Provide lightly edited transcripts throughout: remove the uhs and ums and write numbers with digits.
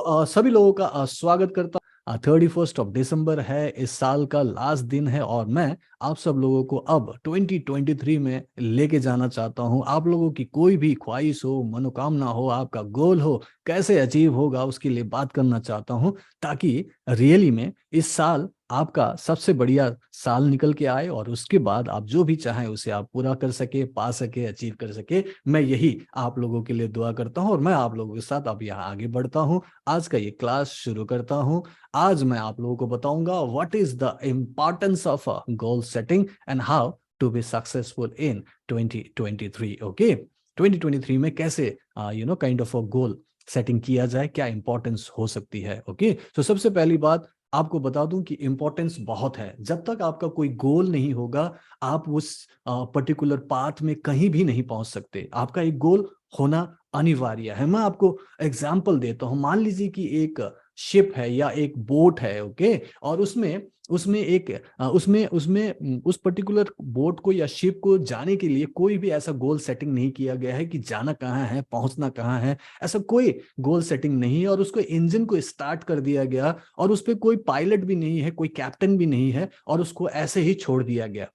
सभी लोगों का स्वागत करता हूँ। 31 दिसंबर है, इस साल का लास्ट दिन है और मैं आप सब लोगों को अब 2023 में लेके जाना चाहता हूँ। आप लोगों की कोई भी ख्वाहिश हो, मनोकामना हो, आपका गोल हो, कैसे अचीव होगा उसके लिए बात करना चाहता हूँ, ताकि रियली में इस साल आपका सबसे बढ़िया साल निकल के आए और उसके बाद आप जो भी चाहें उसे आप पूरा कर सके, पा सके, अचीव कर सके। मैं यही आप लोगों के लिए दुआ करता हूँ और मैं आप लोगों के साथ अब यहाँ आगे बढ़ता हूँ। आज का ये क्लास शुरू करता हूँ। आज मैं आप लोगों को बताऊंगा what is the importance of a goal setting and how to be successful in 2023। Okay, 2023 में कैसे kind of a goal setting किया जाए, क्या इंपॉर्टेंस हो सकती है। ओके, तो सबसे पहली बात आपको बता दूं कि इंपॉर्टेंस बहुत है। जब तक आपका कोई गोल नहीं होगा, आप उस पर्टिकुलर पाथ में कहीं भी नहीं पहुंच सकते। आपका एक गोल होना अनिवार्य है। मैं आपको एग्जाम्पल देता हूं। मान लीजिए कि एक शिप है या एक बोट है, ओके, और उसमें उसमें एक उसमें उसमें उस पर्टिकुलर बोट को या शिप को जाने के लिए कोई भी ऐसा गोल सेटिंग नहीं किया गया है कि जाना कहाँ है, पहुंचना कहाँ है। ऐसा कोई गोल सेटिंग नहीं है और उसको इंजन को स्टार्ट कर दिया गया और उस पर कोई पायलट भी नहीं है, कोई कैप्टन भी नहीं है और उसको ऐसे ही छोड़ दिया गया।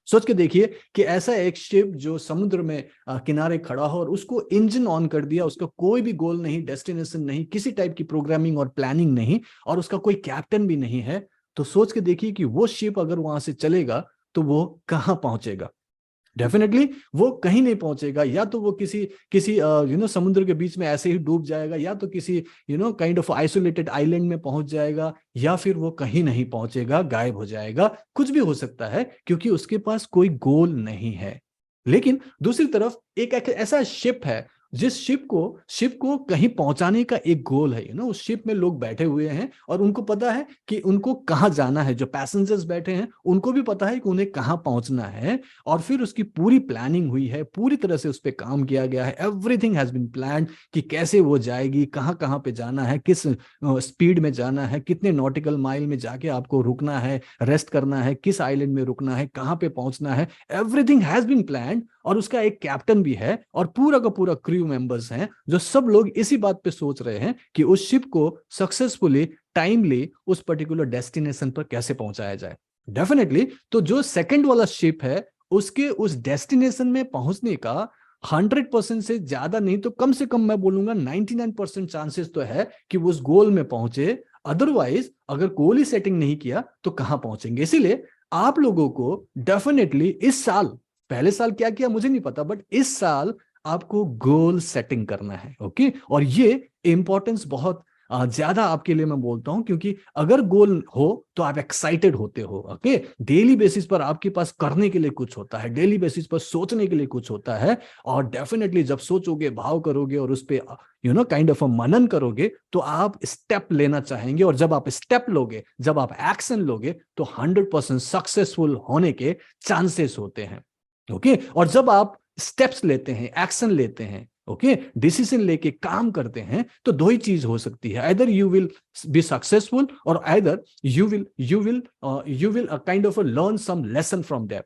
सोच के देखिए कि ऐसा एक शिप जो समुद्र में किनारे खड़ा हो और उसको इंजन ऑन कर दिया, उसका कोई भी गोल नहीं, डेस्टिनेशन नहीं, किसी टाइप की प्रोग्रामिंग और प्लानिंग नहीं, और उसका कोई कैप्टन भी नहीं है। तो सोच के देखिए कि वो शिप अगर वहां से चलेगा तो वो कहाँ पहुंचेगा। डेफिनेटली वो कहीं नहीं पहुंचेगा। या तो वो किसी किसी समुद्र के बीच में ऐसे ही डूब जाएगा, या तो किसी काइंड ऑफ आइसोलेटेड आइलैंड में पहुंच जाएगा, या फिर वो कहीं नहीं पहुंचेगा, गायब हो जाएगा। कुछ भी हो सकता है क्योंकि उसके पास कोई गोल नहीं है। लेकिन दूसरी तरफ एक ऐसा शिप है जिस शिप को कहीं पहुंचाने का एक गोल है। उस शिप में लोग बैठे हुए हैं और उनको पता है कि उनको कहाँ जाना है। जो पैसेंजर्स बैठे हैं उनको भी पता है कि उन्हें कहाँ पहुंचना है। और फिर उसकी पूरी प्लानिंग हुई है, पूरी तरह से उस पर काम किया गया है। एवरीथिंग हैज बीन प्लान्ड कि कैसे वो जाएगी, कहाँ कहाँ पे जाना है, किस स्पीड में जाना है, कितने नॉटिकल माइल में जाके आपको रुकना है, रेस्ट करना है, किस आइलैंड में रुकना है, कहाँ पे पहुंचना है। एवरीथिंग हैज बीन प्लान्ड और उसका एक कैप्टन भी है और पूरा का पूरा क्रू मेंबर्स हैं जो सब लोग इसी बात पे सोच रहे हैं कि उस शिप को सक्सेसफुली, टाइमली उस पर्टिकुलर डेस्टिनेशन पर कैसे पहुंचाया जाए। डेफिनेटली तो जो सेकंड वाला शिप है उसके उस डेस्टिनेशन में पहुंचने का 100% से ज्यादा नहीं तो कम से कम मैं बोलूंगा 99% चांसेस तो है कि वो उस गोल में पहुंचे। अदरवाइज अगर गोल ही सेटिंग नहीं किया तो कहां पहुंचेंगे। इसीलिए आप लोगों को डेफिनेटली इस साल, पहले साल क्या किया मुझे नहीं पता, बट इस साल आपको गोल सेटिंग करना है। ओके, और ये इंपॉर्टेंस बहुत ज्यादा आपके लिए मैं बोलता हूं, क्योंकि अगर गोल हो तो आप एक्साइटेड होते हो। ओके, डेली बेसिस पर आपके पास करने के लिए कुछ होता है, डेली बेसिस पर सोचने के लिए कुछ होता है। और डेफिनेटली जब सोचोगे, भाव करोगे और उस पर काइंड ऑफ मनन करोगे तो आप स्टेप लेना चाहेंगे। और जब आप स्टेप लोगे, जब आप एक्शन लोगे तो 100% सक्सेसफुल होने के चांसेस होते हैं। ओके, और जब आप स्टेप्स लेते हैं, एक्शन लेते हैं, ओके, डिसीजन लेके काम करते हैं, तो दो ही चीज हो सकती है। Either you will be successful और either you will kind of learn some lesson from that.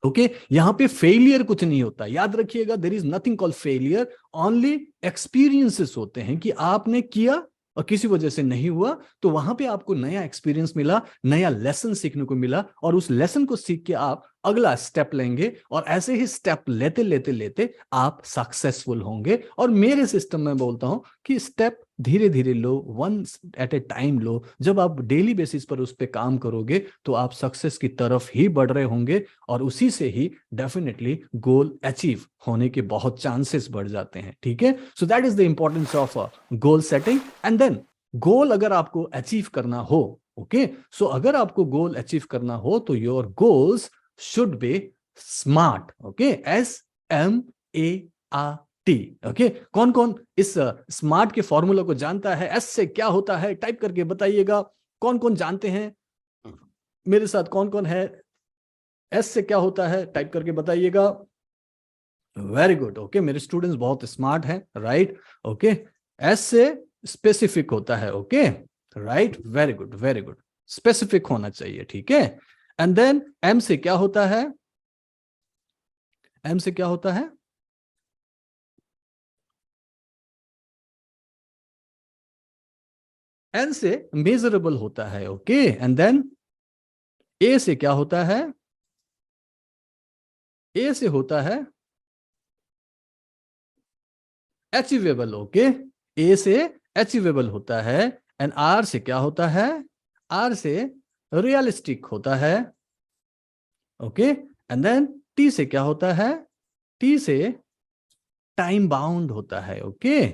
Okay, यहां पे फेलियर कुछ नहीं होता, याद रखिएगा। There is nothing called failure, only experiences होते हैं कि आपने किया और किसी वजह से नहीं हुआ, तो वहां पे आपको नया एक्सपीरियंस मिला, नया लेसन सीखने को मिला, और उस लेसन को सीख के आप अगला स्टेप लेंगे और ऐसे ही स्टेप लेते लेते लेते आप सक्सेसफुल होंगे। और मेरे सिस्टम में बोलता हूं कि स्टेप धीरे धीरे लो, वन एट ए टाइम लो। जब आप डेली बेसिस पर उस पर काम करोगे तो आप सक्सेस की तरफ ही बढ़ रहे होंगे और उसी से ही डेफिनेटली गोल अचीव होने के बहुत चांसेस बढ़ जाते हैं। ठीक है, so that is the importance of goal setting. And then goal अगर आपको अचीव करना हो, ओके, सो अगर आपको गोल अचीव करना हो तो your goals should be smart. Okay, SMART। Okay, कौन कौन इस स्मार्ट के फॉर्मूला को जानता है? एस से क्या होता है टाइप करके बताइएगा। कौन कौन जानते हैं मेरे साथ? कौन कौन है? एस से क्या होता है टाइप करके बताइएगा। Very good. ओके, मेरे स्टूडेंट्स बहुत स्मार्ट हैं, राइट। ओके, एस से स्पेसिफिक होता है। Okay, right, very good very good, specific होना चाहिए। ठीक है, एंड देन एम से क्या होता है? एम से क्या होता है? एन से मेजरेबल होता है, ओके, एंड देन ए से क्या होता है, ए से होता है अचीवेबल, ओके, ए से अचीवेबल होता है, एंड आर से क्या होता है, आर से रियलिस्टिक होता है, ओके, एंड देन टी से क्या होता है, टी से टाइम बाउंड होता है, okay,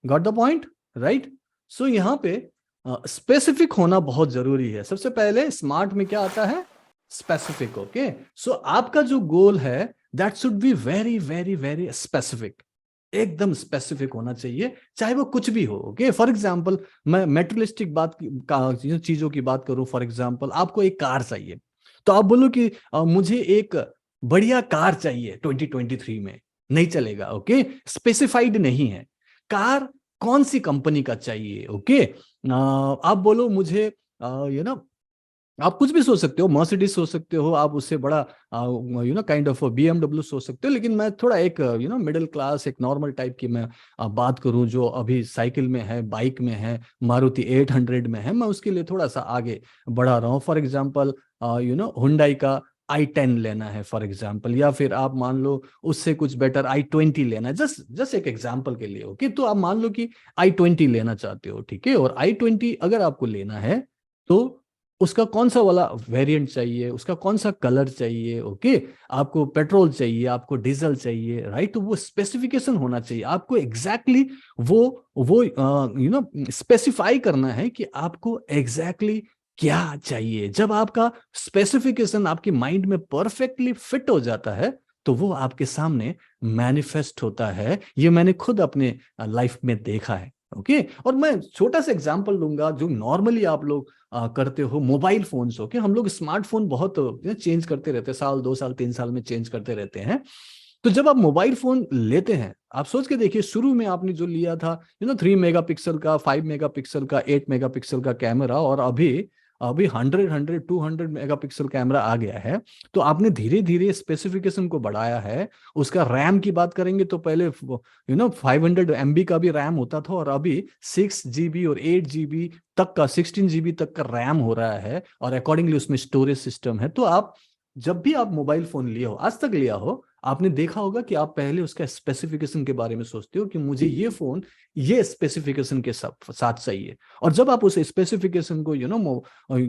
got the point, right. So यहां पे स्पेसिफिक होना बहुत जरूरी है। सबसे पहले स्मार्ट में क्या आता है, स्पेसिफिक, ओके। सो आपका जो गोल है that should be very very very specific, एकदम स्पेसिफिक होना चाहिए, चाहे वो कुछ भी हो, ओके। फॉर एग्जाम्पल मैं मेटेरियलिस्टिक चीजों की बात करूं, फॉर एग्जाम्पल आपको एक कार चाहिए, तो आप बोलो कि मुझे एक बढ़िया कार चाहिए 2023 में, नहीं चलेगा, ओके, स्पेसिफाइड नहीं है। कार कौन सी कंपनी का चाहिए, ओके। आप बोलो मुझे आप कुछ भी सोच सकते हो, मर्सिडीज सोच सकते हो, आप उससे बड़ा काइंड ऑफ BMW सोच सकते हो, लेकिन मैं थोड़ा एक मिडिल क्लास, एक नॉर्मल टाइप की मैं बात करूं, जो अभी साइकिल में है, बाइक में है, मारुति 800 में है, मैं उसके लिए थोड़ा सा आगे बढ़ा रहा हूँ। फॉर एग्जाम्पल हुंडई का i10 लेना है फॉर एग्जाम्पल, या फिर आप मान लो उससे कुछ बेटर i20 लेना है, जस्ट जस्ट एक एग्जाम्पल के लिए, ओके। तो आप मान लो कि i20 लेना चाहते हो, ठीक है, और i20 अगर आपको लेना है तो उसका कौन सा वाला वेरिएंट चाहिए, उसका कौन सा कलर चाहिए, ओके, आपको पेट्रोल चाहिए, आपको डीजल चाहिए, राइट। तो वो स्पेसिफिकेशन होना चाहिए आपको, एग्जैक्टली वो स्पेसिफाई करना है कि आपको एग्जैक्टली क्या चाहिए। जब आपका स्पेसिफिकेशन आपके माइंड में परफेक्टली फिट हो जाता है तो वो आपके सामने मैनिफेस्ट होता है। ये मैंने खुद अपने लाइफ में देखा है, ओके। और मैं छोटा सा एग्जांपल लूंगा, जो नॉर्मली आप लोग करते हो, मोबाइल फोन्स, ओके। हम लोग स्मार्टफोन बहुत चेंज करते रहते हैं, साल 2 साल 3 साल में चेंज करते रहते हैं। तो जब आप मोबाइल फोन लेते हैं, आप सोच के देखिए, शुरू में आपने जो लिया था 3 मेगापिक्सल का, 5 मेगापिक्सल का, 8 मेगापिक्सल का कैमरा, और अभी अभी 100 200 मेगापिक्सल कैमरा आ गया है। तो आपने धीरे धीरे स्पेसिफिकेशन को बढ़ाया है। उसका रैम की बात करेंगे तो पहले 500 MB का भी रैम होता था, और अभी 6 GB और 8 GB तक का, 16 GB तक का रैम हो रहा है, और अकॉर्डिंगली उसमें स्टोरेज सिस्टम है। तो आप जब भी आप मोबाइल फोन लिए हो, आज तक लिया हो, आपने देखा होगा कि आप पहले उसका स्पेसिफिकेशन के बारे में सोचते हो कि मुझे ये फोन ये स्पेसिफिकेशन के साथ चाहिए। और जब आप उस स्पेसिफिकेशन को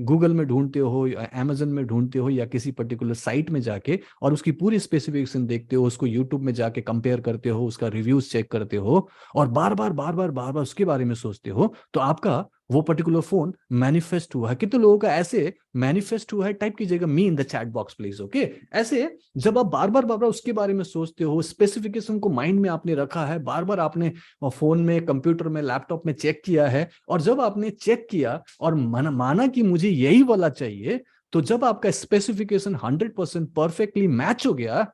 गूगल में ढूंढते हो, अमेजन में ढूंढते हो, या किसी पर्टिकुलर साइट में जाके और उसकी पूरी स्पेसिफिकेशन देखते हो, उसको यूट्यूब में जाके कंपेयर करते हो, उसका रिव्यूज चेक करते हो, और बार बार बार बार बार बार उसके बारे में सोचते हो, तो आपका वो पर्टिकुलर फोन मैनिफेस्ट हुआ है। कितने लोगों का ऐसे मैनिफेस्ट हुआ है, टाइप कीजिएगा me in the chat box please, okay. ऐसे जब आप बार बार उसके बारे में सोचते हो, स्पेसिफिकेशन को माइंड में आपने रखा है, बार बार आपने फोन में, कंप्यूटर में, लैपटॉप में चेक किया है, और जब आपने चेक किया और माना कि मुझे यही वाला चाहिए, तो जब आपका स्पेसिफिकेशन 100% परफेक्टली मैच हो गया,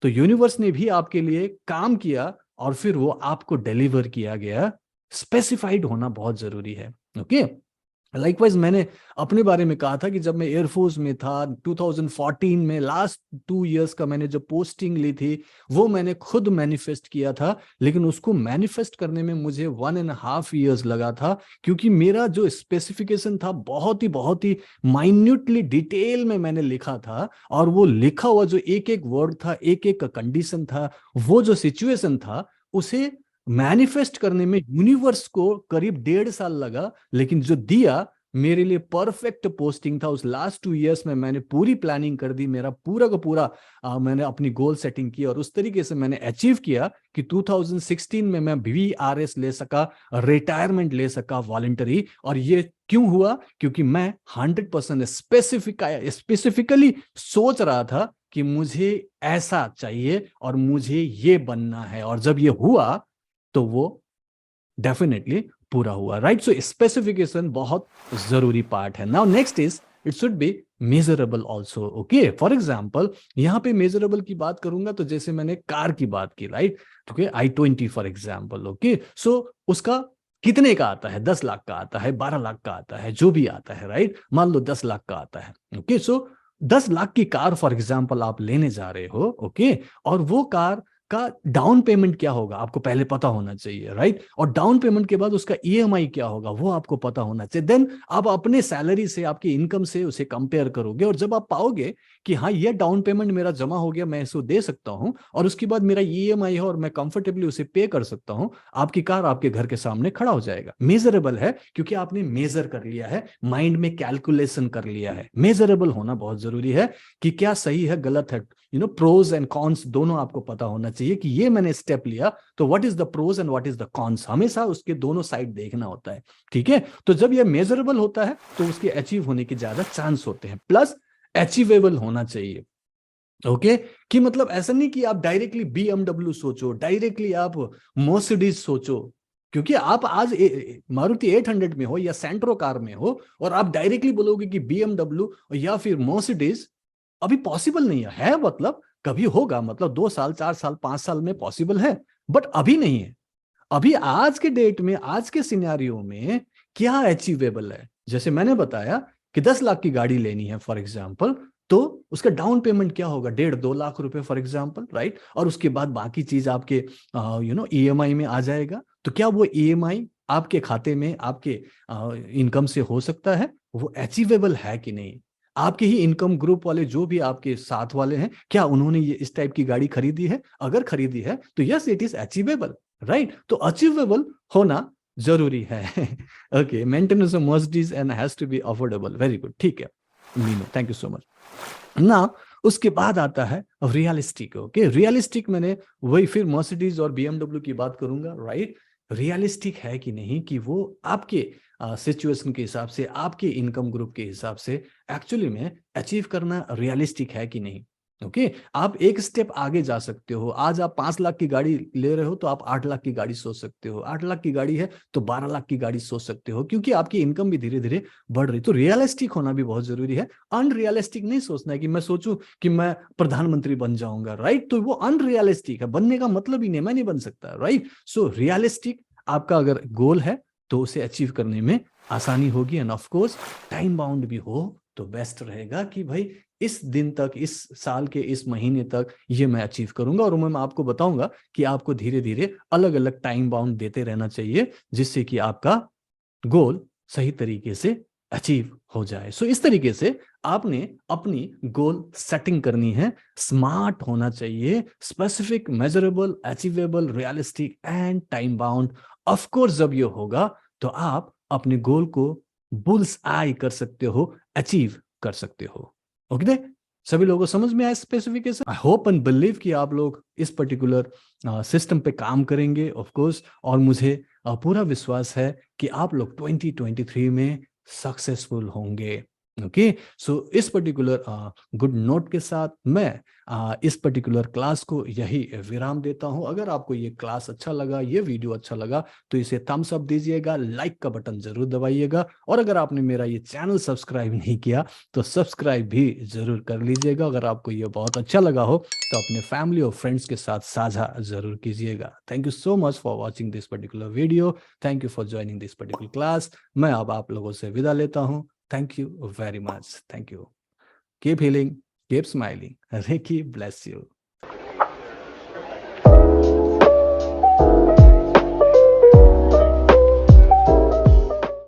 तो यूनिवर्स ने भी आपके लिए काम किया, और फिर वो आपको डिलीवर किया गया। स्पेसिफाइड होना बहुत जरूरी है, ओके। लाइकवाइज मैंने अपने बारे में कहा था कि जब मैं एयरफोर्स में था 2014 में, लास्ट 2 इयर्स का मैंने जब पोस्टिंग ली थी, वो मैंने खुद मैनिफेस्ट किया था। लेकिन उसको मैनिफेस्ट करने में मुझे 1.5 years लगा था, क्योंकि मेरा जो स्पेसिफिकेशन था बहुत ही माइन्यूटली डिटेल में मैंने लिखा था। और वो लिखा हुआ जो एक एक वर्ड था, एक एक कंडीशन था, वो जो सिचुएशन था, उसे मैनिफेस्ट करने में यूनिवर्स को करीब 1.5 साल लगा। लेकिन जो दिया मेरे लिए परफेक्ट पोस्टिंग था। उस लास्ट 2 इयर्स में मैंने पूरी प्लानिंग कर दी, मेरा पूरा का पूरा मैंने अपनी गोल सेटिंग की, और उस तरीके से मैंने अचीव किया कि 2016 में मैं VRS ले सका, रिटायरमेंट ले सका वॉलंटरी। और ये क्यों हुआ? क्योंकि मैं 100% स्पेसिफिकली सोच रहा था कि मुझे ऐसा चाहिए और मुझे ये बनना है, और जब ये हुआ तो वो डेफिनेटली पूरा हुआ, राइट। सो स्पेसिफिकेशन बहुत जरूरी पार्ट है। Now next is it should be measurable also, okay. For example यहाँ पे मेजरेबल की बात करूंगा तो जैसे मैंने कार की बात की, right, okay, i20 for example, okay. So उसका कितने का आता है? 10 लाख का आता है, 12 लाख का आता है, जो भी आता है, राइट। मान लो 10 लाख का आता है, ओके। सो 10 लाख की कार फॉर एग्जाम्पल आप लेने जा रहे हो, ओके। और वो कार का डाउन पेमेंट क्या होगा आपको पहले पता होना चाहिए, राइट। और डाउन पेमेंट के बाद उसका ईएमआई क्या होगा वो आपको पता होना चाहिए। देन आप अपने सैलरी से, आपकी इनकम से उसे कंपेयर करोगे, और जब आप पाओगे कि हाँ ये डाउन पेमेंट मेरा जमा हो गया, मैं इसको दे सकता हूं, और उसके बाद मेरा ईएमआई है और मैं कंफर्टेबली उसे पे कर सकता हूं, आपकी कार आपके घर के सामने खड़ा हो जाएगा। मेजरेबल है क्योंकि आपने मेजर कर लिया है, माइंड में कैलकुलेशन कर लिया है। मेजरेबल होना बहुत जरूरी है कि क्या सही है गलत है, प्रोज एंड कॉन्स दोनों आपको पता होना चाहिए कि ये मैंने स्टेप लिया तो what is the pros and what is the cons, हमेशा उसके दोनों साइड देखना होता है, ठीक है। तो जब ये मेजरेबल होता है तो उसके अचीव होने के ज्यादा चांस होते हैं, प्लस अचीवेबल होना चाहिए। ओके कि मतलब ऐसा नहीं कि आप डायरेक्टली बीएमडब्ल्यू सोचो, डायरेक्टली आप मर्सिडीज सोचो, क्योंकि आप आज मारुति 800 में हो या सेंट्रो कार में हो और आप डायरेक्टली बोलोगे कि बीएमडब्ल्यू या फिर मर्सिडीज, अभी पॉसिबल नहीं है, मतलब कभी होगा, मतलब 2 साल 4 साल 5 साल में पॉसिबल है, बट अभी नहीं है। अभी आज के डेट में, आज के सिनेरियो में क्या अचीवेबल है, जैसे मैंने बताया कि 10 लाख की गाड़ी लेनी है फॉर एग्जाम्पल, तो उसका डाउन पेमेंट क्या होगा, 1.5-2 लाख रुपए फॉर एग्जाम्पल, राइट। और उसके बाद बाकी चीज आपके ईएमआई में आ जाएगा। तो क्या वो ईएमआई आपके खाते में, आपके इनकम से हो सकता है, वो अचीवेबल है कि नहीं। आपके ही इनकम ग्रुप वाले जो भी आपके साथ वाले हैं, क्या उन्होंने ये इस टाइप की गाड़ी खरीदी है, अगर खरीदी है तो yes it is achievable, right. तो अचीवेबल होना जरूरी है। Okay, maintenance of Mercedes and has to be affordable, very good, ठीक है Meenu, thank you so much ना। उसके बाद आता है रियलिस्टिक। ओके, रियलिस्टिक मैंने वही फिर मर्सिडीज और बीएमडब्ल्यू की बात करूंगा, राइट। रियलिस्टिक है कि नहीं कि वो आपके सिचुएशन के हिसाब से, आपके इनकम ग्रुप के हिसाब से एक्चुअली में अचीव करना रियलिस्टिक है कि नहीं। ओके, आप एक स्टेप आगे जा सकते हो। आज आप 5 लाख की गाड़ी ले रहे हो तो आप 8 लाख की गाड़ी सोच सकते हो, 8 लाख की गाड़ी है तो 12 लाख की गाड़ी सोच सकते हो, क्योंकि आपकी इनकम भी धीरे धीरे बढ़ रही। तो रियलिस्टिक होना भी बहुत जरूरी है। अनरियलिस्टिक नहीं सोचना है कि मैं सोचूं कि मैं प्रधानमंत्री बन जाऊंगा, राइट। तो वो अनरियलिस्टिक है, बनने का मतलब ही नहीं, मैं नहीं बन सकता, राइट। सो रियलिस्टिक आपका अगर गोल है तो उसे अचीव करने में आसानी होगी, end of course time bound भी हो तो बेस्ट रहेगा कि भाई इस दिन तक, इस साल के इस महीने तक ये मैं अचीव करूंगा। और मैं आपको बताऊंगा कि आपको धीरे धीरे अलग अलग टाइम बाउंड देते रहना चाहिए, जिससे कि आपका गोल सही तरीके से अचीव हो जाए। सो इस तरीके से आपने अपनी गोल सेटिंग करनी है, स्मार्ट होना चाहिए, specific, measurable, achievable, realistic and time bound. Of course जब ये होगा तो आप अपने गोल को बुल्स आई कर सकते हो, अचीव कर सकते हो। ओके, सभी लोगों को समझ में आया specification. I hope and believe कि आप लोग इस पर्टिकुलर सिस्टम पे काम करेंगे ऑफ कोर्स, और मुझे पूरा विश्वास है कि आप लोग 2023 में सक्सेसफुल होंगे। ओके, सो इस पर्टिकुलर गुड नोट के साथ मैं इस पर्टिकुलर क्लास को यही विराम देता हूं। अगर आपको ये क्लास अच्छा लगा, ये वीडियो अच्छा लगा, तो इसे थम्स अप दीजिएगा, लाइक का बटन जरूर दबाइएगा, और अगर आपने मेरा ये चैनल सब्सक्राइब नहीं किया तो सब्सक्राइब भी जरूर कर लीजिएगा। अगर आपको ये बहुत अच्छा लगा हो तो अपने फैमिली और फ्रेंड्स के साथ साझा जरूर कीजिएगा। Thank you so much for watching this particular video, thank you for joining this particular class. मैं अब आप लोगों से विदा लेता हूँ। Thank you very much. Thank you. Keep healing, keep smiling. Reiki bless you.